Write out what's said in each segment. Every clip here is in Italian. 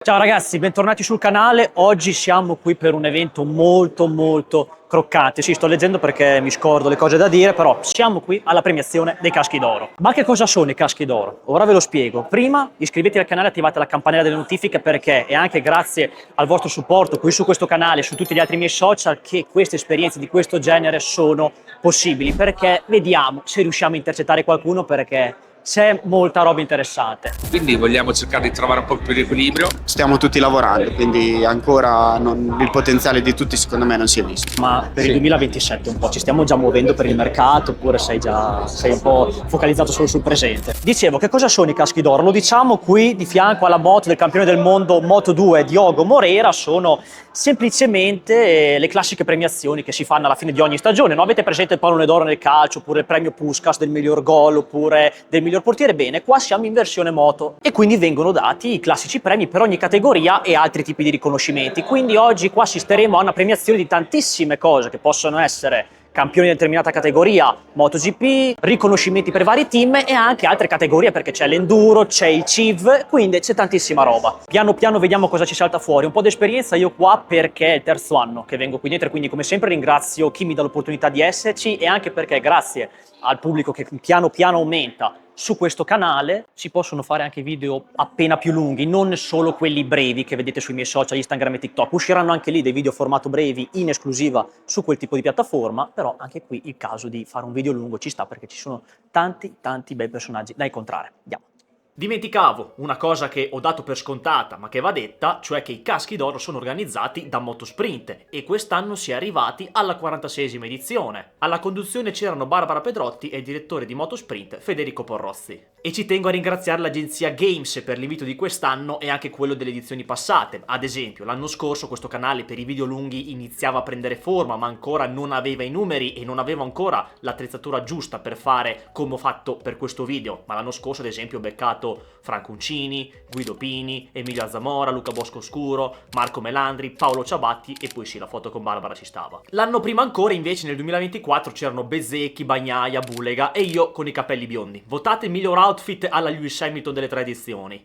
Ciao ragazzi, bentornati sul canale. Oggi siamo qui per un evento molto croccante. Sì, sto leggendo perché mi scordo le cose da dire, però siamo qui alla premiazione dei caschi d'oro. Ma che cosa sono i caschi d'oro? Ora ve lo spiego. Prima iscrivetevi al canale e attivate la campanella delle notifiche perché è anche grazie al vostro supporto qui su questo canale e su tutti gli altri miei social che queste esperienze di questo genere sono possibili, perché vediamo se riusciamo a intercettare qualcuno, perché c'è molta roba interessante. Quindi vogliamo cercare di trovare un po' più di equilibrio. Stiamo tutti lavorando, quindi ancora il potenziale di tutti secondo me non si è visto. Ma per il 2027 un po' ci stiamo già muovendo per il mercato, oppure sei un po' focalizzato solo sul presente? Dicevo, che cosa sono i caschi d'oro? Lo diciamo qui di fianco alla moto del campione del mondo Moto2 Diogo Moreira. Sono semplicemente le classiche premiazioni che si fanno alla fine di ogni stagione. No? Avete presente il pallone d'oro nel calcio, oppure il premio Puskás del miglior gol, oppure del miglior portiere? Bene, qua siamo in versione moto e quindi vengono dati i classici premi per ogni categoria e altri tipi di riconoscimenti. Quindi oggi qua assisteremo a una premiazione di tantissime cose che possono essere campioni di determinata categoria, MotoGP, riconoscimenti per vari team e anche altre categorie, perché c'è l'enduro, c'è il CIV, quindi c'è tantissima roba. Piano piano vediamo cosa ci salta fuori. Un po' di esperienza io qua perché è il terzo anno che vengo qui dentro e quindi come sempre ringrazio chi mi dà l'opportunità di esserci, e anche perché grazie al pubblico che piano piano aumenta su questo canale si possono fare anche video appena più lunghi, non solo quelli brevi che vedete sui miei social Instagram e TikTok. Usciranno anche lì dei video formato brevi in esclusiva su quel tipo di piattaforma, però anche qui il caso di fare un video lungo ci sta, perché ci sono tanti bei personaggi da incontrare. Andiamo. Dimenticavo una cosa che ho dato per scontata ma che va detta, cioè che i caschi d'oro sono organizzati da Motosprint e quest'anno si è arrivati alla 46esima edizione. Alla conduzione c'erano Barbara Pedrotti e il direttore di Motosprint Federico Porrozzi. E ci tengo a ringraziare l'agenzia Games per l'invito di quest'anno e anche quello delle edizioni passate. Ad esempio, l'anno scorso questo canale per i video lunghi iniziava a prendere forma, ma ancora non aveva i numeri e non avevo ancora l'attrezzatura giusta per fare come ho fatto per questo video. Ma l'anno scorso, ad esempio, ho beccato Franco Uncini, Guido Pini, Emilio Azzamora, Luca Boscoscuro, Marco Melandri, Paolo Ciabatti e poi sì, la foto con Barbara ci stava. L'anno prima ancora, invece, nel 2024 c'erano Bezzecchi, Bagnaia, Bulega e io con i capelli biondi. Votate il miglior outfit alla Lewis Hamilton delle 3 edizioni.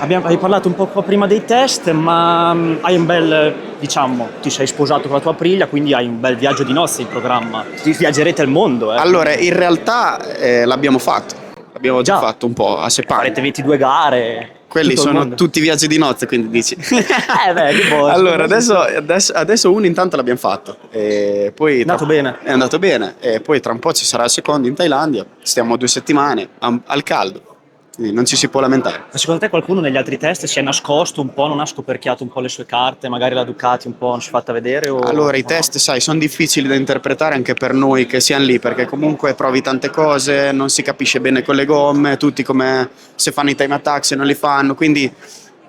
Hai parlato un po' prima dei test, ma hai un bel, diciamo, ti sei sposato con la tua Aprilia, quindi hai un bel viaggio di nozze in programma. Viaggerete il mondo, eh? Allora, in realtà l'abbiamo fatto, l'abbiamo già fatto un po' a Sepang. Farete 22 gare. Quelli sono tutti viaggi di nozze, quindi dici. Beh, che buono. Allora, adesso uno intanto l'abbiamo fatto. E poi È andato bene. È andato bene. E poi tra un po' ci sarà il secondo in Thailandia. Stiamo 2 settimane al caldo. Quindi non ci si può lamentare. Ma secondo te qualcuno negli altri test si è nascosto un po', non ha scoperchiato un po' le sue carte, magari la Ducati un po' non si è fatta vedere? Allora, i test, sai, sono difficili da interpretare anche per noi che siamo lì, perché comunque provi tante cose, non si capisce bene con le gomme, tutti come se fanno i time attack, se non li fanno, quindi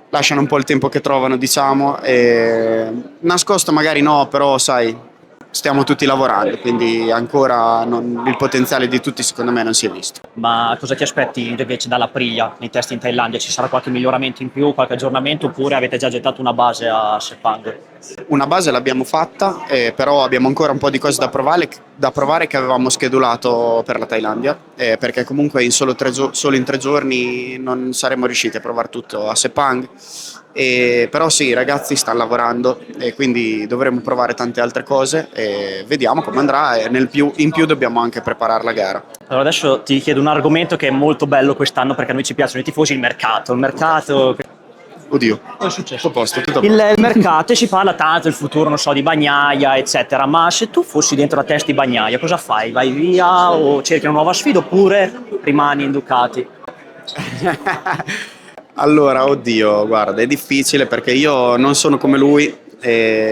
lasciano un po' il tempo che trovano, diciamo. E nascosto magari no, però sai, stiamo tutti lavorando, quindi ancora il potenziale di tutti secondo me non si è visto. Ma cosa ti aspetti invece dalla Aprilia nei test in Thailandia? Ci sarà qualche miglioramento in più, qualche aggiornamento, oppure avete già gettato una base a Sepang? Una base l'abbiamo fatta, però abbiamo ancora un po' di cose da provare che avevamo schedulato per la Thailandia, perché comunque solo in 3 giorni non saremmo riusciti a provare tutto a Sepang. Però sì, i ragazzi stanno lavorando e quindi dovremo provare tante altre cose e vediamo come andrà, e in più dobbiamo anche preparare la gara. Allora adesso ti chiedo un argomento che è molto bello quest'anno, perché a noi ci piacciono i tifosi, il mercato. Oddio, cosa è successo? Tutto a posto, tutto a Il posto. mercato, si parla tanto del futuro, non so, di Bagnaia eccetera, ma se tu fossi dentro la testa di Bagnaia cosa fai? Vai via o cerchi una nuova sfida, oppure rimani in Ducati? Allora, oddio, guarda, è difficile perché io non sono come lui,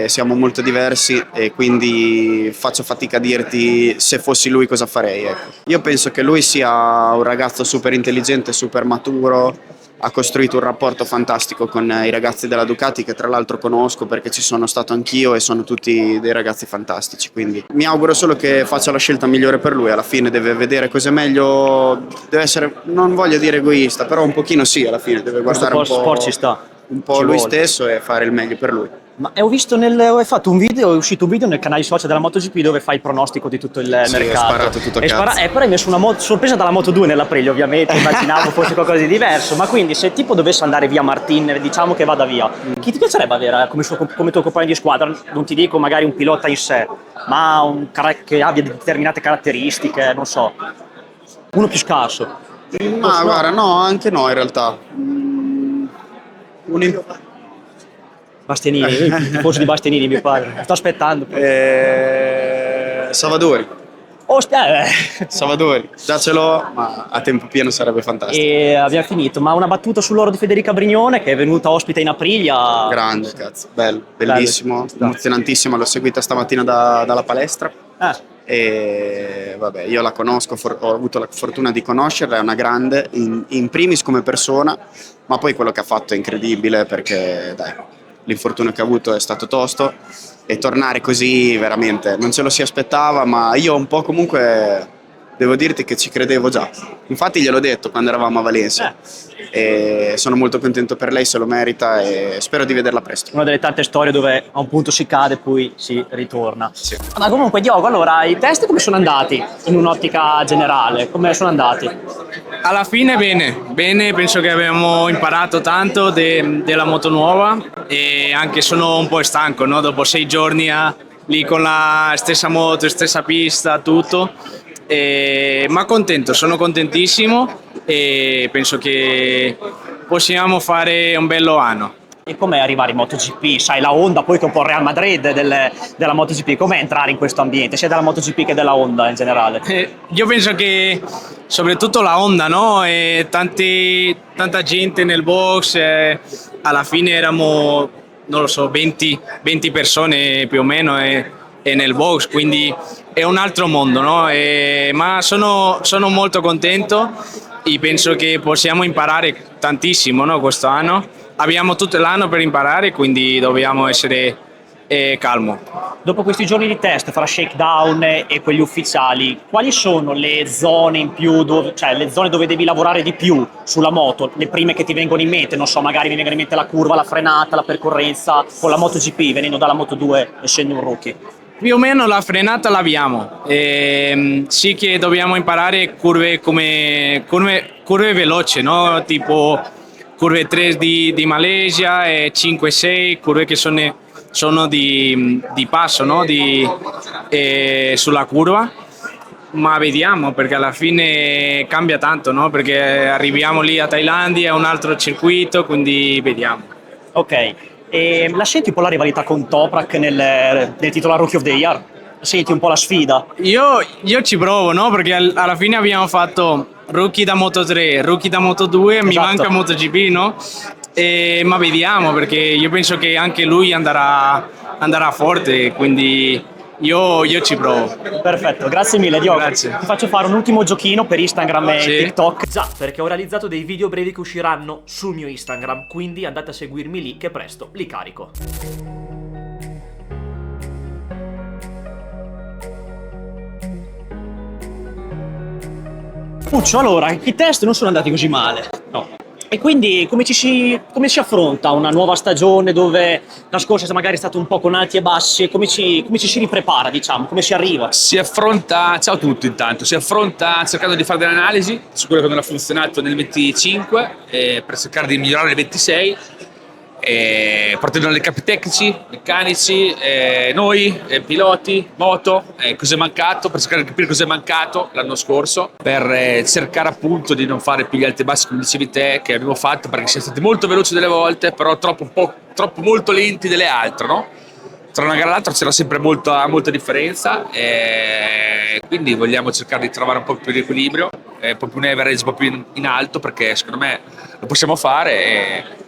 siamo molto diversi e quindi faccio fatica a dirti se fossi lui cosa farei, ecco. Io penso che lui sia un ragazzo super intelligente, super maturo, ha costruito un rapporto fantastico con i ragazzi della Ducati, che tra l'altro conosco perché ci sono stato anch'io e sono tutti dei ragazzi fantastici, quindi mi auguro solo che faccia la scelta migliore per lui. Alla fine deve vedere cos'è meglio, deve essere, non voglio dire egoista, però un pochino sì, alla fine deve guardare un Sport po', ci sta. un po' Ci lui vuole. stesso e fare il meglio per lui. Ma ho visto hai fatto un video, è uscito un video nel canale social della MotoGP dove fai il pronostico di tutto il Sì, mercato. ho sparato tutto a cazzo. Però hai messo una sorpresa dalla Moto2 nell'Aprilia, ovviamente, immaginavo fosse qualcosa di diverso, ma quindi se tipo dovesse andare via Martin, diciamo che vada via, chi ti piacerebbe avere come tuo compagno di squadra? Non ti dico magari un pilota in sé, ma che abbia determinate caratteristiche, non so, uno più scarso. Ma No. guarda, no, anche no in realtà. Bastianini, il tifoso di Bastianini mio padre, sto aspettando. Savadori. Ostia, Savadori, già ce l'ho, ma a tempo pieno sarebbe fantastico. E abbiamo finito, ma una battuta sull'oro di Federica Brignone che è venuta ospite in Aprilia. Grande, cazzo, bello, bellissimo, Bello. emozionantissimo, l'ho seguita stamattina dalla palestra Eh, e vabbè, io la conosco, ho avuto la fortuna di conoscerla, è una grande, in primis come persona, ma poi quello che ha fatto è incredibile perché dai, l'infortunio che ha avuto è stato tosto e tornare così veramente non ce lo si aspettava, ma io un po' comunque devo dirti che ci credevo già. Infatti gliel'ho detto quando eravamo a Valencia e sono molto contento per lei, se lo merita e spero di vederla presto. una delle tante storie dove a un punto si cade e poi si ritorna. Sì. Ma comunque Diogo, allora i test come sono andati in un'ottica generale? Come sono andati? Alla fine bene, penso che abbiamo imparato tanto della moto nuova e anche sono un po' stanco, no? Dopo 6 giorni lì con la stessa moto, stessa pista, tutto. Ma contento, sono contentissimo e penso che possiamo fare un bello anno. E com'è arrivare in MotoGP? Sai, la Honda poi che è un po' il Real Madrid della MotoGP, com'è entrare in questo ambiente, sia della MotoGP che della Honda in generale? Io penso che soprattutto la Honda, no? E tanta gente nel box, alla fine eravamo, non lo so, 20 persone più o meno e nel box, quindi è un altro mondo, no? Ma sono molto contento e penso che possiamo imparare tantissimo, no, questo anno. Abbiamo tutto l'anno per imparare, quindi dobbiamo essere calmo. Dopo questi giorni di test fra shakedown e quelli ufficiali, quali sono le zone in più, cioè le zone dove devi lavorare di più sulla moto? Le prime che ti vengono in mente, non so, magari mi vengono in mente la curva, la frenata, la percorrenza con la MotoGP, venendo dalla Moto2, essendo un rookie. Più o meno la frenata l'abbiamo, sì che dobbiamo imparare curve veloci, no? Tipo curve 3 di Malesia e 5-6, curve che sono di passo, no? Sulla curva, ma vediamo perché alla fine cambia tanto, no? Perché arriviamo lì a Thailandia, è un altro circuito, quindi vediamo. Ok, e la senti un po' la rivalità con Toprak nel titolo Rookie of the Year? Senti un po' la sfida? Io ci provo, no? Perché alla fine abbiamo fatto rookie da Moto3, rookie da Moto2, mi Esatto. manca MotoGP, no? Ma vediamo, perché io penso che anche lui andrà forte, quindi io ci provo. Perfetto, grazie mille Diogo. Grazie. Ti faccio fare un ultimo giochino per Instagram e Sì. TikTok. Già, perché ho realizzato dei video brevi che usciranno sul mio Instagram, quindi andate a seguirmi lì che presto li carico. Puccio, allora, i test non sono andati così male. No. E quindi come ci si affronta una nuova stagione dove la scorsa magari è stato un po' con alti e bassi? Come ci si riprepara, diciamo? Come si arriva? Si affronta, ciao a tutti intanto, si affronta cercando di fare delle analisi su quello che non ha funzionato nel 25 per cercare di migliorare nel 26, partendo dalle capi tecnici, meccanici, noi, piloti, moto, cos'è mancato, per cercare di capire cos'è mancato l'anno scorso, per cercare appunto di non fare più gli alti e bassi come dicevi te, che abbiamo fatto, perché siamo stati molto veloci delle volte, però troppo molto lenti delle altre, no? Tra una gara e l'altra c'era sempre molta differenza, quindi vogliamo cercare di trovare un po' più di equilibrio, un po' più un average, un po' più in alto, perché secondo me lo possiamo fare.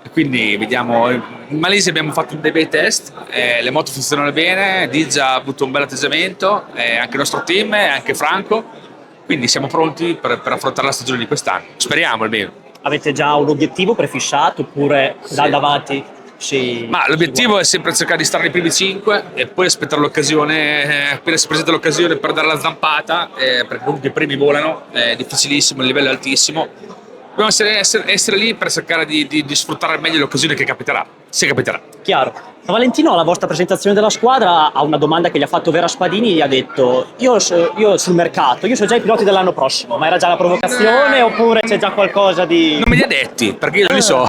E quindi vediamo. In Malesia abbiamo fatto dei bei test, le moto funzionano bene, Digia ha avuto un bel atteggiamento, anche il nostro team, anche Franco, quindi siamo pronti per affrontare la stagione di quest'anno, speriamo almeno. avete già un obiettivo prefissato oppure da davanti? Ma l'obiettivo è sempre cercare di stare nei primi 5 e poi aspettare l'occasione, appena si presenta l'occasione per dare la zampata, perché comunque i premi volano, è difficilissimo, il livello è altissimo. Dobbiamo essere lì per cercare di sfruttare al meglio l'occasione che capiterà, se capiterà. Chiaro. Valentino alla vostra presentazione della squadra ha una domanda che gli ha fatto Vera Spadini, gli ha detto io sul mercato, io so già i piloti dell'anno prossimo, ma era già la provocazione oppure c'è già qualcosa di... Non me li ha detti, perché io non li so.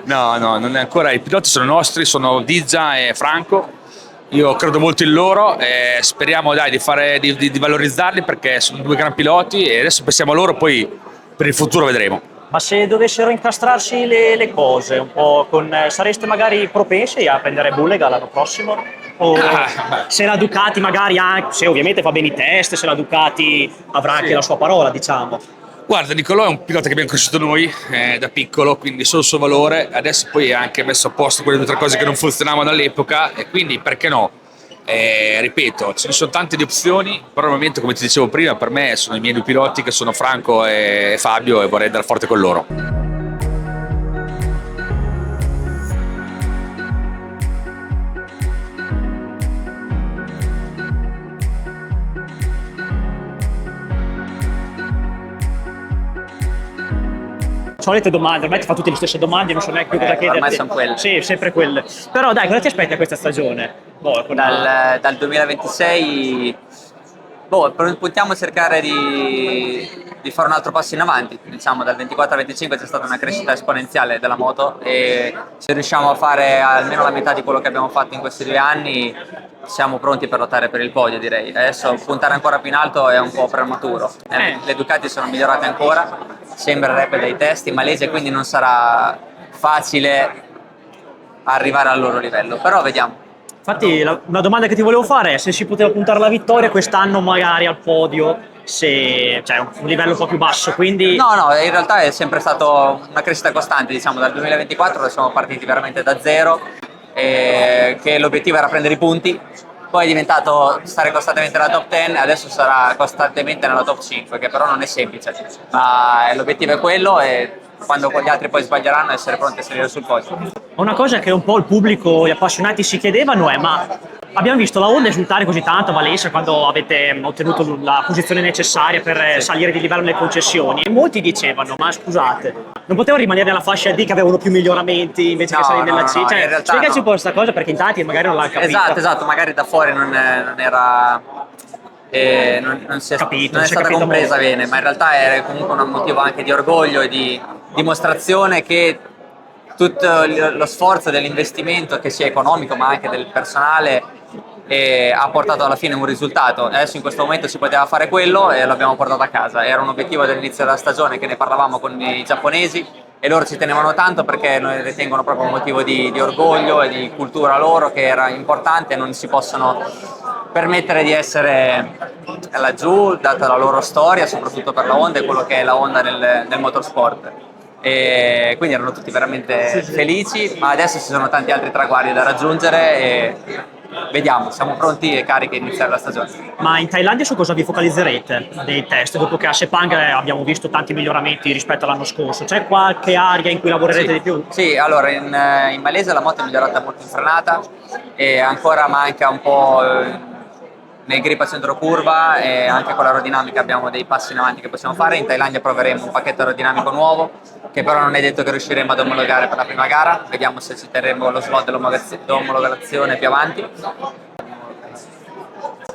No, non è ancora, i piloti sono nostri, sono Dizza e Franco. Io credo molto in loro e speriamo di valorizzarli perché sono 2 gran piloti e adesso pensiamo a loro, poi per il futuro vedremo. Ma se dovessero incastrarsi le cose un po' sareste magari propensi a prendere Bullega l'anno prossimo? O se la Ducati magari anche, se ovviamente fa bene i test, se la Ducati avrà anche la sua parola, diciamo. Guarda, Nicolò è un pilota che abbiamo cresciuto noi da piccolo, quindi solo il suo valore. Adesso poi è anche messo a posto quelle 2 o 3 cose che non funzionavano all'epoca e quindi perché no? Ripeto, ce ne sono tante di opzioni, però al momento, come ti dicevo prima, per me sono i miei 2 piloti che sono Franco e Fabio e vorrei andare forte con loro. Solite domande, ormai ti fa tutte le stesse domande, non so neanche più cosa chiederti. Ormai sono quelle. Sì, sempre quelle. Però dai, cosa ti aspetti a questa stagione? Dal 2026 puntiamo a cercare di fare un altro passo in avanti, diciamo dal 24 al 25 c'è stata una crescita esponenziale della moto e se riusciamo a fare almeno la metà di quello che abbiamo fatto in questi 2 anni siamo pronti per lottare per il podio, direi. Adesso puntare ancora più in alto è un po' prematuro, le Ducati sono migliorate ancora, sembrerebbe dai test in Malesia, quindi non sarà facile arrivare al loro livello, però vediamo. Infatti una domanda che ti volevo fare è se si poteva puntare alla vittoria quest'anno magari al podio, cioè un livello un po' più basso, quindi... No, in realtà è sempre stata una crescita costante, diciamo dal 2024 siamo partiti veramente da zero, che l'obiettivo era prendere i punti, poi è diventato stare costantemente nella top 10, adesso sarà costantemente nella top 5, che però non è semplice, ma l'obiettivo è quello e quando gli altri poi sbaglieranno essere pronti a salire sul podio. Una cosa che un po' il pubblico, gli appassionati si chiedevano è ma abbiamo visto la Honda esultare così tanto a Valencia quando avete ottenuto la posizione necessaria per salire di livello nelle concessioni e molti dicevano ma scusate non potevano rimanere nella fascia D che avevano più miglioramenti invece che salire nella C, in cioè realtà spiegaci un po' questa cosa perché in tanti magari non l'hanno capita. Esatto, magari da fuori non era non è stata compresa molto bene, ma in realtà era comunque un motivo anche di orgoglio e di dimostrazione che tutto lo sforzo dell'investimento, che sia economico ma anche del personale, ha portato alla fine un risultato. Adesso in questo momento si poteva fare quello e l'abbiamo portato a casa. Era un obiettivo dall'inizio della stagione che ne parlavamo con i giapponesi e loro ci tenevano tanto perché noi ritengono proprio un motivo di orgoglio e di cultura loro che era importante e non si possono permettere di essere laggiù data la loro storia, soprattutto per la Honda e quello che è la Honda nel motorsport. E quindi erano tutti veramente felici, ma adesso ci sono tanti altri traguardi da raggiungere e vediamo, siamo pronti e carichi a iniziare la stagione. Ma in Thailandia su cosa vi focalizzerete dei test? Dopo che a Sepang abbiamo visto tanti miglioramenti rispetto all'anno scorso, c'è qualche area in cui lavorerete di più? Sì, allora in Malesia la moto è migliorata molto in frenata e ancora manca un po' nel grip a centro curva e anche con l'aerodinamica abbiamo dei passi in avanti che possiamo fare. In Thailandia proveremo un pacchetto aerodinamico nuovo che però non è detto che riusciremo ad omologare per la prima gara, vediamo se ci terremo lo slot dell'omologazione più avanti.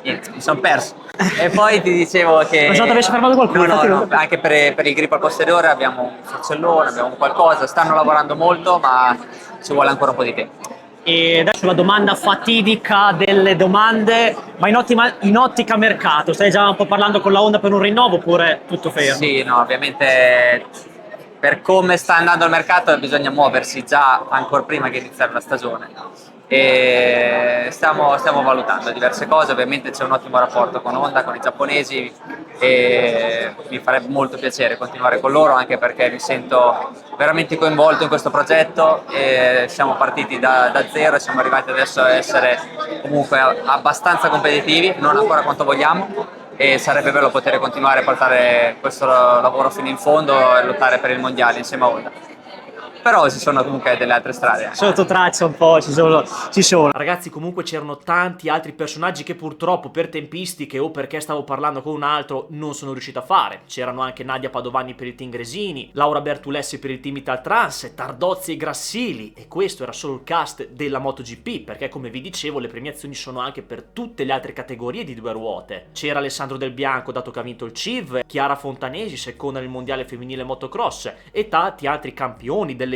Niente, mi sono perso. E poi ti dicevo che... Pensavo avessi fermato qualcuno. No, anche per il grip al posteriore abbiamo un forcellone, abbiamo qualcosa, stanno lavorando molto ma ci vuole ancora un po' di tempo. E adesso la domanda fatidica delle domande, ma in ottica mercato, stai già un po' parlando con la Honda per un rinnovo oppure tutto fermo? Sì, no, ovviamente per come sta andando il mercato bisogna muoversi già ancora prima che iniziare la stagione e stiamo valutando diverse cose. Ovviamente c'è un ottimo rapporto con Honda, con i giapponesi e mi farebbe molto piacere continuare con loro anche perché mi sento veramente coinvolto in questo progetto e siamo partiti da zero e siamo arrivati adesso a essere comunque abbastanza competitivi, non ancora quanto vogliamo, e sarebbe bello poter continuare a portare questo lavoro fino in fondo e lottare per il mondiale insieme a Honda. Però ci sono comunque delle altre strade. Sotto traccia un po', ci sono. Ragazzi, comunque c'erano tanti altri personaggi che purtroppo per tempistiche o perché stavo parlando con un altro non sono riuscito a fare. C'erano anche Nadia Padovani per il team Gresini, Laura Bertulessi per il team Italtrans, Tardozzi e Grassili, e questo era solo il cast della MotoGP, perché come vi dicevo le premiazioni sono anche per tutte le altre categorie di due ruote. C'era Alessandro Del Bianco, dato che ha vinto il CIV, Chiara Fontanesi, seconda nel mondiale femminile motocross, e tanti altri campioni dell'enduro,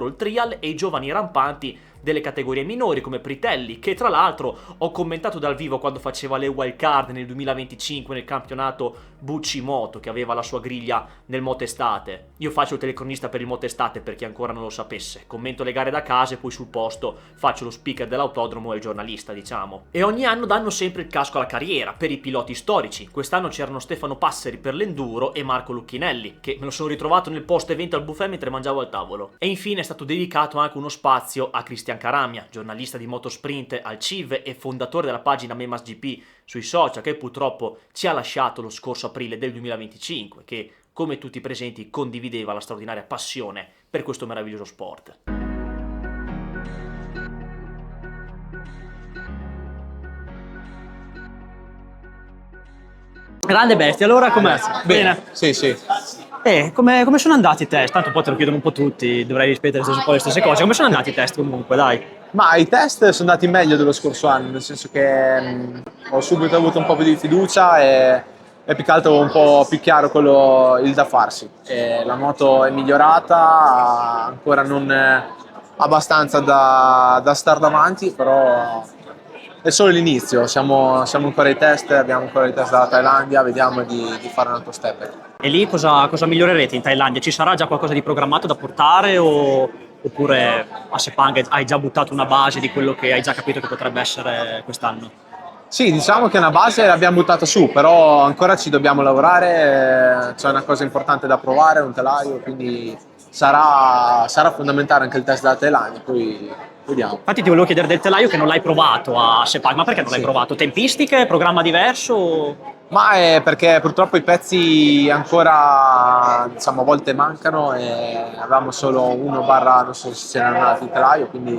il trial e i giovani rampanti delle categorie minori come Pritelli, che tra l'altro ho commentato dal vivo quando faceva le wild card nel 2025 nel campionato Bucci Moto, che aveva la sua griglia nel Motestate. Io faccio il telecronista per il Motestate, per chi ancora non lo sapesse, commento le gare da casa e poi sul posto faccio lo speaker dell'autodromo e il giornalista, diciamo. E ogni anno danno sempre il casco alla carriera per i piloti storici. Quest'anno c'erano Stefano Passeri per l'enduro e Marco Lucchinelli, che me lo sono ritrovato nel post evento al buffet mentre mangiavo al tavolo. E infine è stato dedicato anche uno spazio a Cristian Caramia, giornalista di Motosprint al CIV e fondatore della pagina Memas GP sui social, che purtroppo ci ha lasciato lo scorso aprile del 2025, che come tutti i presenti condivideva la straordinaria passione per questo meraviglioso sport. Grande bestia, allora com'è? Bene. Sì. Come sono andati i test? Tanto poi te lo chiedono un po' tutti, dovrei ripetere un po' le stesse cose. Come sono andati i test comunque, dai? Ma i test sono andati meglio dello scorso anno, nel senso che ho subito avuto un po' più di fiducia e più che altro un po' più chiaro il da farsi. La moto è migliorata, ancora non abbastanza da star davanti, però è solo l'inizio, siamo ancora ai test, abbiamo ancora i test dalla Thailandia, vediamo di fare un altro step. E lì cosa migliorerete in Thailandia? Ci sarà già qualcosa di programmato da portare oppure a Sepang hai già buttato una base di quello che hai già capito che potrebbe essere quest'anno? Sì, diciamo che una base l'abbiamo buttata su, però ancora ci dobbiamo lavorare, c'è una cosa importante da provare, un telaio, quindi sarà fondamentale anche il test della Thailandia, poi vediamo. Infatti ti volevo chiedere del telaio che non l'hai provato a Sepang, ma perché non l'hai provato? Tempistiche? Programma diverso? Ma è perché purtroppo i pezzi ancora, diciamo, a volte mancano e avevamo solo uno barra, non so se c'erano andati il telaio, quindi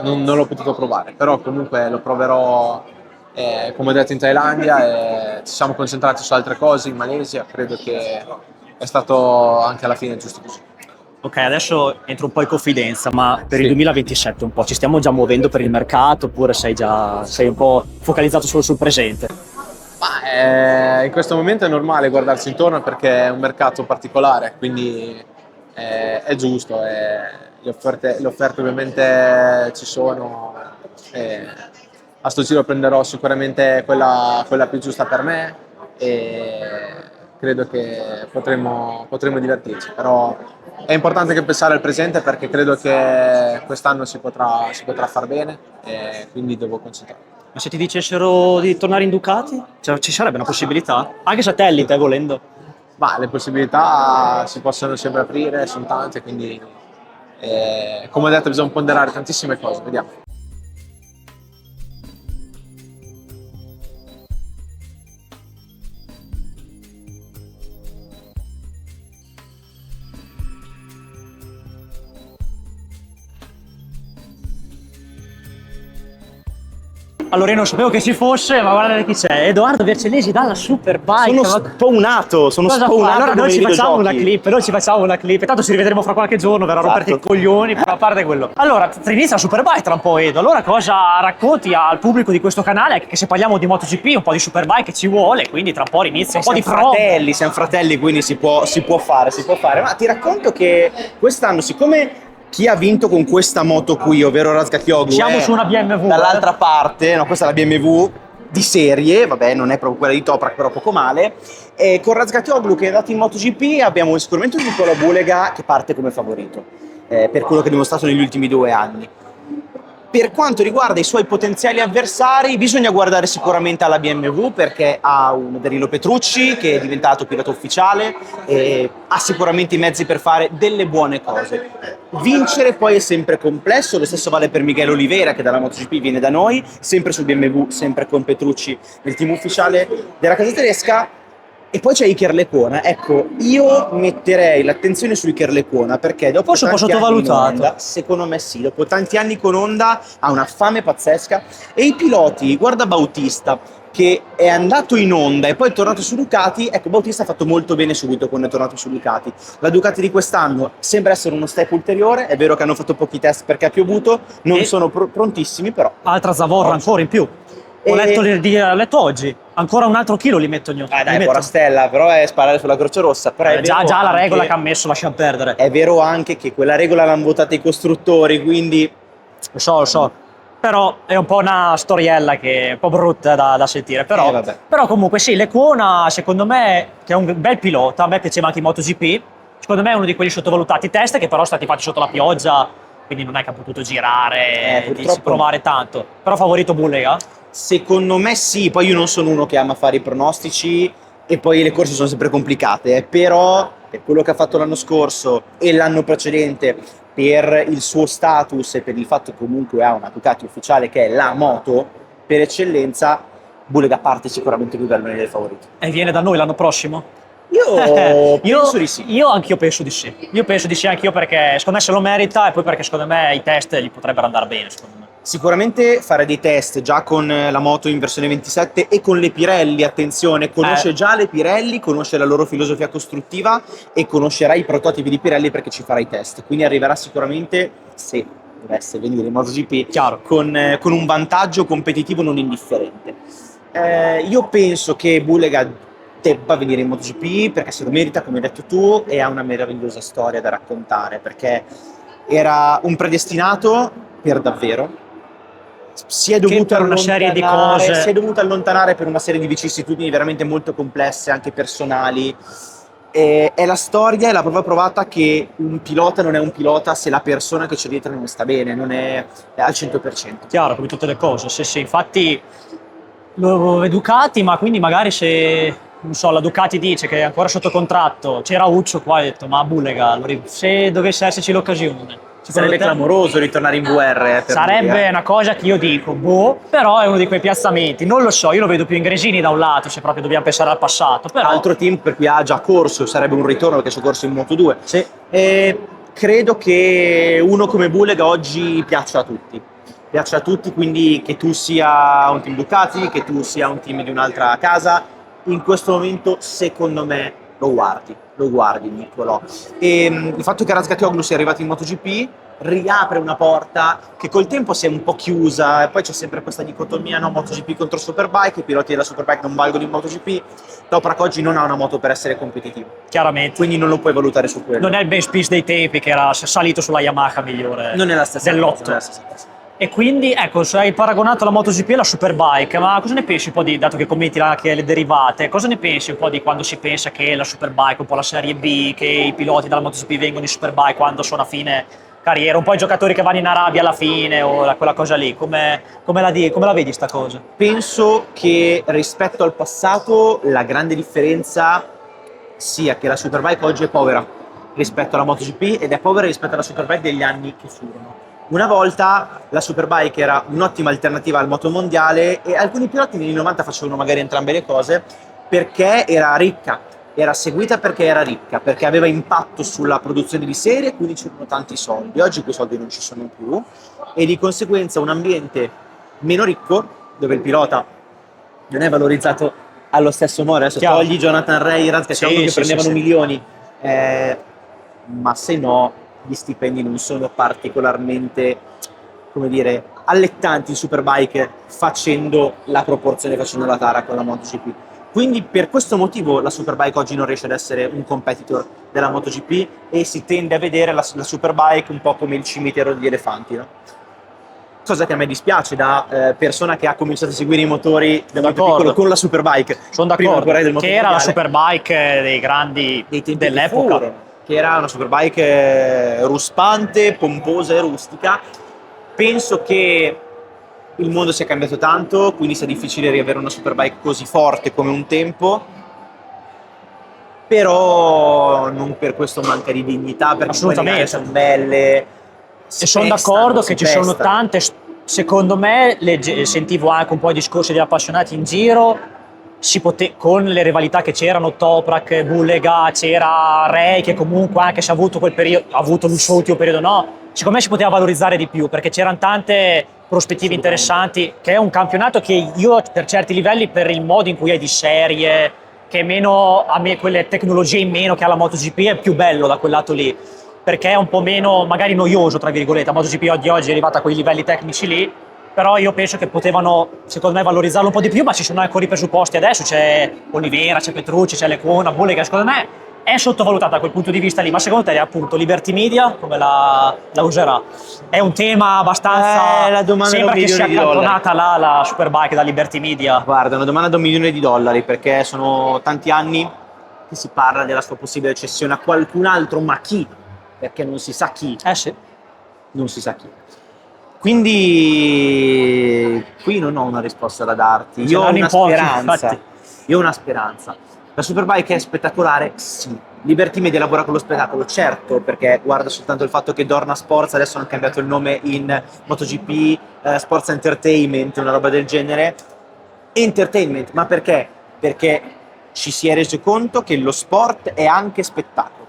non l'ho potuto provare, però comunque lo proverò, come ho detto, in Thailandia, e ci siamo concentrati su altre cose in Malesia, credo che è stato anche alla fine giusto così. Ok, adesso entro un po' in confidenza, ma per Sì. il 2027 un po' ci stiamo già muovendo per il mercato oppure sei un po' focalizzato solo sul presente? Ma in questo momento è normale guardarsi intorno perché è un mercato particolare, quindi è giusto, le offerte ovviamente ci sono, a sto giro prenderò sicuramente quella più giusta per me e credo che potremo divertirci, però è importante che pensare al presente perché credo che quest'anno si potrà far bene e quindi devo concentrarmi. Ma se ti dicessero di tornare in Ducati? Cioè, ci sarebbe una possibilità? Anche satellite, volendo. Ma le possibilità si possono sempre aprire, sono tante, quindi come ho detto bisogna ponderare tantissime cose, vediamo. Allora io non sapevo che ci fosse, ma guardate chi c'è. Edoardo Vercellesi dalla Superbike. Sono spawnato, Cosa fa? Allora noi ci facciamo una clip, tanto ci rivedremo fra qualche giorno, verrà a romperti i coglioni, a parte quello. Allora, inizia la Superbike tra un po', Edo, allora cosa racconti al pubblico di questo canale? Che se parliamo di MotoGP, un po' di Superbike ci vuole, quindi tra un po' inizia un po' di fratelli, siamo fratelli, quindi si può fare. Ma ti racconto che quest'anno, siccome chi ha vinto con questa moto qui, ovvero Razgatlioglu, siamo su una BMW. Dall'altra parte, no, questa è la BMW di serie, vabbè, non è proprio quella di Toprak, però poco male. E con Razgatlioglu che è andato in MotoGP abbiamo sicuramente un Nicola Bulega che parte come favorito, per quello che ha dimostrato negli ultimi 2 anni. Per quanto riguarda i suoi potenziali avversari, bisogna guardare sicuramente alla BMW perché ha un Danilo Petrucci che è diventato pilota ufficiale e ha sicuramente i mezzi per fare delle buone cose. Vincere poi è sempre complesso, lo stesso vale per Miguel Oliveira che dalla MotoGP viene da noi, sempre su BMW, sempre con Petrucci nel team ufficiale della casa tedesca. E poi c'è Iker Lecuona. Ecco, io metterei l'attenzione su Iker Lecuona perché dopo Forse un po' tanti anni in sottovalutato. Honda, secondo me sì, dopo tanti anni con Honda ha una fame pazzesca. E i piloti, guarda Bautista, che è andato in Honda e poi è tornato su Ducati. Ecco, Bautista ha fatto molto bene subito quando è tornato su Ducati. La Ducati di quest'anno sembra essere uno step ulteriore. È vero che hanno fatto pochi test perché ha piovuto, non E- sono prontissimi, però Altra zavorra ancora in più. Ho letto oggi, ancora un altro chilo li metto ogni dai, li metto. buona stella, però è sparare sulla Croce Rossa. Però è Già vero la anche- regola che ha messo lascia perdere. È vero anche che quella regola l'hanno votata i costruttori, quindi Lo so. Però è un po' una storiella che è un po' brutta da sentire. vabbè. Però comunque sì, Lecuona secondo me, che è un bel pilota, a me piaceva anche in MotoGP, secondo me è uno di quelli sottovalutati test che però sono stati fatti sotto la pioggia, quindi non è che ha potuto girare, purtroppo provare tanto. Però favorito Bullega? secondo me sì. Poi io non sono uno che ama fare i pronostici e poi le corse sono sempre complicate, però per quello che ha fatto l'anno scorso e l'anno precedente, per il suo status e per il fatto che comunque ha una Ducati ufficiale che è la moto per eccellenza, Bullega parte sicuramente più bello dei favoriti. E viene da noi l'anno prossimo? Io penso di sì. Io anch'io penso di sì. Io penso di sì anch'io perché secondo me se lo merita e poi perché secondo me i test gli potrebbero andare bene, secondo me. Sicuramente fare dei test già con la moto in versione 27 e con le Pirelli, attenzione, conosce già le Pirelli, conosce la loro filosofia costruttiva e conoscerà i prototipi di Pirelli perché ci farà i test, quindi arriverà sicuramente, se dovesse venire in MotoGP, Chiaro. con un vantaggio competitivo non indifferente. Io penso che Bullega debba venire in MotoGP perché se lo merita, come hai detto tu, e ha una meravigliosa storia da raccontare perché era un predestinato per davvero. Si è dovuto per una serie di cose. Si è dovuto allontanare per una serie di vicissitudini veramente molto complesse, anche personali. È la storia e la prova provata che un pilota non è un pilota se la persona che c'è dietro non sta bene, non è al 100%. Chiaro, come tutte le cose. Sì, infatti lo Ducati, ma quindi magari se non so, la Ducati dice che è ancora sotto contratto, c'era Uccio qua, ha detto ma Bullega, se dovesse esserci l'occasione. Sarebbe clamoroso ritornare in VR. Sarebbe una cosa che io dico, però è uno di quei piazzamenti, non lo so, io lo vedo più in Gresini da un lato, se proprio dobbiamo pensare al passato, però... Altro team per cui ha già corso, sarebbe un ritorno perché c'è corso in Moto2. Sì. Credo che uno come Bullega oggi piaccia a tutti, quindi che tu sia un team Ducati, che tu sia un team di un'altra casa, in questo momento secondo me lo guardi Niccolò. E il fatto che Razgatlioglu sia arrivato in MotoGP riapre una porta che col tempo si è un po' chiusa e poi c'è sempre questa dicotomia, no? MotoGP contro Superbike, i piloti della Superbike non valgono in MotoGP. Toprak oggi non ha una moto per essere competitivo, Chiaramente. quindi non lo puoi valutare su quello. Non è il Ben Spies dei tempi che era salito sulla Yamaha migliore Non è la stessa dell'8. cosa, non è la stessa cosa. E quindi, ecco, se hai paragonato la MotoGP e la Superbike, ma cosa ne pensi un po' dato che commenti anche le derivate, cosa ne pensi un po' di quando si pensa che la Superbike, un po' la Serie B, che i piloti della MotoGP vengono in Superbike quando sono a fine carriera, un po' i giocatori che vanno in Arabia alla fine o quella cosa lì, come la vedi sta cosa? Penso che rispetto al passato la grande differenza sia che la Superbike oggi è povera rispetto alla MotoGP ed è povera rispetto alla Superbike degli anni che furono. Una volta la Superbike era un'ottima alternativa al motomondiale e alcuni piloti negli anni 90 facevano magari entrambe le cose perché era ricca, era seguita perché era ricca, perché aveva impatto sulla produzione di serie e quindi c'erano tanti soldi. Oggi quei soldi non ci sono più e di conseguenza un ambiente meno ricco dove il pilota non è valorizzato allo stesso modo. Adesso Chiaro. togli Jonathan Ray, Razgatlioglu che prendevano milioni, ma se no gli stipendi non sono particolarmente, come dire, allettanti in Superbike facendo la proporzione, facendo la tara con la MotoGP. Quindi per questo motivo la Superbike oggi non riesce ad essere un competitor della MotoGP e si tende a vedere la Superbike un po' come il cimitero degli elefanti, no? Cosa che a me dispiace da persona che ha cominciato a seguire i motori da molto piccolo con la Superbike. Sono prima d'accordo, ancora del che era la motomondiale. Superbike dei grandi Dei tempi dell'epoca. che era una Superbike ruspante, pomposa e rustica Penso che il mondo sia cambiato tanto, quindi sia difficile riavere una Superbike così forte come un tempo, però non per questo manca di dignità, perché poi le gare sono belle. E sono d'accordo che ci sono tante, secondo me, sentivo anche un po' i discorsi degli appassionati in giro, con le rivalità che c'erano, Toprak, Bullega, c'era Ray che comunque anche se ha avuto quel periodo, ha avuto il suo ultimo periodo, no, secondo me si poteva valorizzare di più perché c'erano tante prospettive interessanti, che è un campionato che io per certi livelli, per il modo in cui è di serie, che è meno, a me quelle tecnologie in meno che ha la MotoGP, è più bello da quel lato lì, perché è un po' meno magari noioso tra virgolette. La MotoGP di oggi è arrivata a quei livelli tecnici lì, però io penso che potevano secondo me valorizzarlo un po' di più, ma ci sono ancora i presupposti adesso, c'è Oliveira, c'è Petrucci, c'è Lecona, Bullega, secondo me è sottovalutata da quel punto di vista lì. Ma secondo te appunto Liberty Media come la userà? È un tema abbastanza, la domanda sembra da che sia $1 milioni. accantonata là la Superbike da Liberty Media. Guarda, è una domanda da $1 milione, perché sono tanti anni che si parla della sua possibile cessione a qualcun altro, ma chi? Perché non si sa chi. Sì. Non si sa chi. Quindi qui non ho una risposta da darti. Io ho una speranza. Io ho una speranza. La Superbike è spettacolare? Sì. Liberty Media lavora con lo spettacolo? Certo, perché guarda soltanto il fatto che Dorna Sports adesso hanno cambiato il nome in MotoGP Sports Entertainment, una roba del genere. Entertainment, ma perché? Perché ci si è reso conto che lo sport è anche spettacolo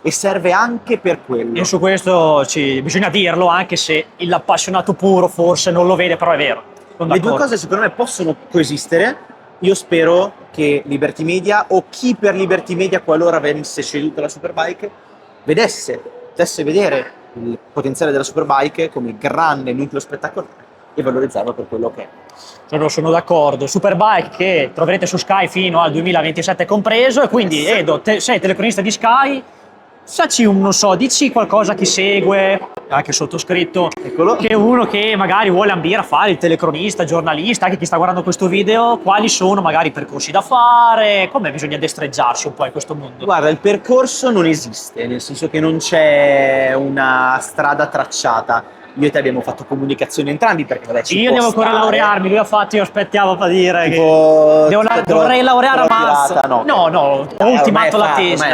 e serve anche per quello. E su questo bisogna dirlo, anche se l'appassionato puro forse non lo vede, però è vero. Le due cose secondo me possono coesistere. Io spero che Liberty Media o chi per Liberty Media, qualora venisse ceduta la Superbike, potesse vedere il potenziale della Superbike come grande nucleo spettacolare e valorizzarlo per quello che è. Sono d'accordo. Superbike che troverete su Sky fino al 2027 compreso, e quindi Edo, sei telecronista di Sky, dici qualcosa a chi segue, anche sottoscritto, Eccolo. che è uno che magari vuole ambire a fare il telecronista, giornalista, anche chi sta guardando questo video, quali sono magari i percorsi da fare, come bisogna destreggiarsi un po' in questo mondo? Guarda, il percorso non esiste, nel senso che non c'è una strada tracciata. Io e te abbiamo fatto comunicazione entrambi perché vabbè, io devo ancora laurearmi, lui ha fatto, io aspettavo per dire tipo, che dovrei laureare a marzo. No, ho ultimato la tesi.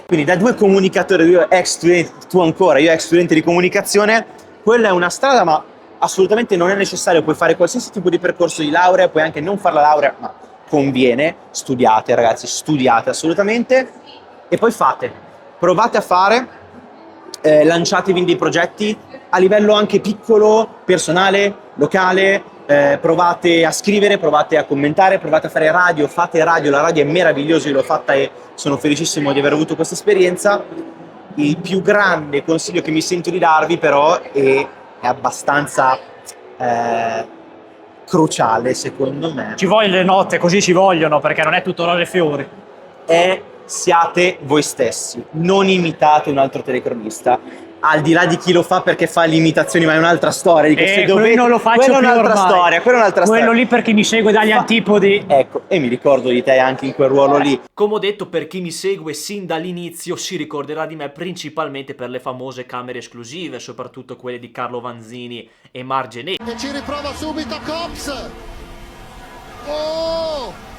Quindi da due comunicatori, io ex studente, tu ancora, io ex studente di comunicazione, quella è una strada, ma assolutamente non è necessario, puoi fare qualsiasi tipo di percorso di laurea, puoi anche non fare la laurea, ma conviene, studiate ragazzi, studiate assolutamente, e poi provate a fare, lanciatevi in dei progetti a livello anche piccolo, personale, locale, provate a scrivere, provate a commentare, provate a fare radio, fate radio, la radio è meravigliosa, io l'ho fatta e sono felicissimo di aver avuto questa esperienza. Il più grande consiglio che mi sento di darvi però è abbastanza cruciale secondo me. Ci vogliono le notte, così ci vogliono, perché non è tutto rose e fiori. Siate voi stessi, non imitate un altro telecronista. Al di là di chi lo fa perché fa le imitazioni, ma è un'altra storia. Non lo faccio quella più è un'altra ormai. storia, quella è un'altra Quello storia. lì per chi mi segue dagli antipodi. Ecco, e mi ricordo di te anche in quel ruolo lì. Come ho detto, per chi mi segue sin dall'inizio si ricorderà di me principalmente per le famose camere esclusive, soprattutto quelle di Carlo Vanzini e Margenetti. E ci riprova subito Cops. Oh!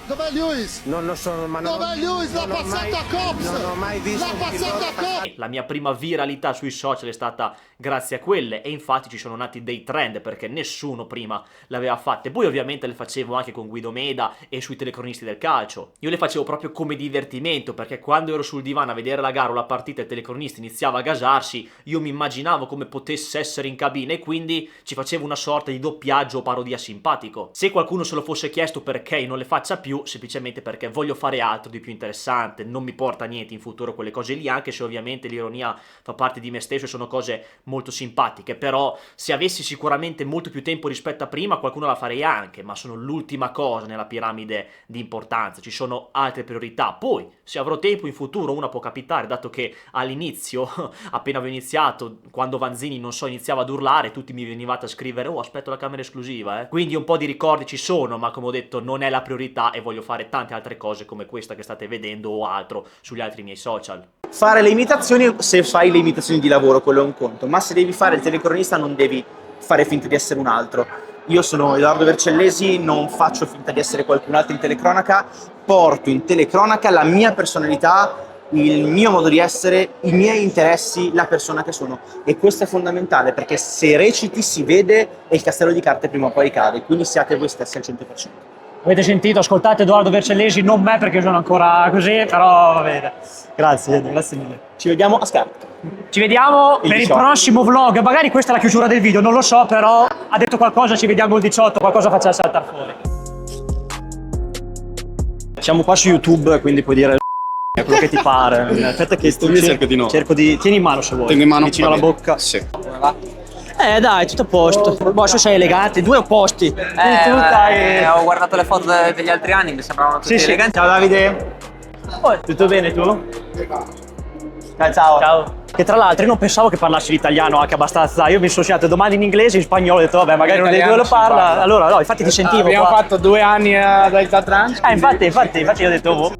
Dov'è Lewis? Non lo so, ma Dov'è Lewis? La passata a Cops! Non ho mai visto La passata a Cops! La mia prima viralità sui social è stata grazie a quelle, e infatti ci sono nati dei trend perché nessuno prima le aveva fatte. Poi ovviamente le facevo anche con Guido Meda e sui telecronisti del calcio. Io le facevo proprio come divertimento, perché quando ero sul divano a vedere la gara o la partita e il telecronista iniziava a gasarsi, io mi immaginavo come potesse essere in cabina e quindi ci facevo una sorta di doppiaggio o parodia simpatico. Se qualcuno se lo fosse chiesto perché non le faccia più, semplicemente perché voglio fare altro di più interessante, non mi porta a niente in futuro quelle cose lì, anche se ovviamente l'ironia fa parte di me stesso e sono cose molto simpatiche, però se avessi sicuramente molto più tempo rispetto a prima qualcuno la farei anche, ma sono l'ultima cosa nella piramide di importanza, ci sono altre priorità. Poi se avrò tempo in futuro una può capitare, dato che all'inizio, appena avevo iniziato, quando Vanzini iniziava ad urlare, tutti mi venivate a scrivere oh aspetto la camera esclusiva, quindi un po' di ricordi ci sono, ma come ho detto non è la priorità e voglio fare tante altre cose come questa che state vedendo o altro sugli altri miei social. fare le imitazioni se fai le imitazioni di lavoro, quello è un conto, ma se devi fare il telecronista non devi fare finta di essere un altro. Io sono Edoardo Vercellesi, non faccio finta di essere qualcun altro in telecronaca, porto in telecronaca la mia personalità, il mio modo di essere, i miei interessi, la persona che sono. E questo è fondamentale, perché se reciti si vede e il castello di carte prima o poi cade, quindi siate voi stessi al 100%. Avete sentito? Ascoltate Edoardo Vercellesi, non me perché sono ancora così, però va bene. Grazie, grazie mille. Ci vediamo a Scarpe. Ci vediamo per il 18. prossimo vlog, magari questa è la chiusura del video, non lo so, però ha detto qualcosa, ci vediamo il 18, qualcosa faccia saltare fuori. Siamo qua su YouTube, quindi puoi dire quello che ti pare. Aspetta che Io cerco di no. cerco di... Tieni in mano se vuoi. Tengo in mano, vicino va alla bene. bocca. Sì. Dai, tutto a posto. Boh, se sei elegante, due opposti. Tu dai... Ho guardato le foto degli altri anni, mi sembravano tutti Sì. eleganti. Ciao Davide. Tutto bene tu? Ciao. Ciao. Che tra l'altro io non pensavo che parlassi l'italiano anche abbastanza. Io mi sono segnato domande in inglese e in spagnolo, ho detto vabbè, magari uno dei due lo parla. Allora, no, infatti ti sentivo Abbiamo qua. fatto 2 anni ad Alta Trans. Infatti io ho detto, boh.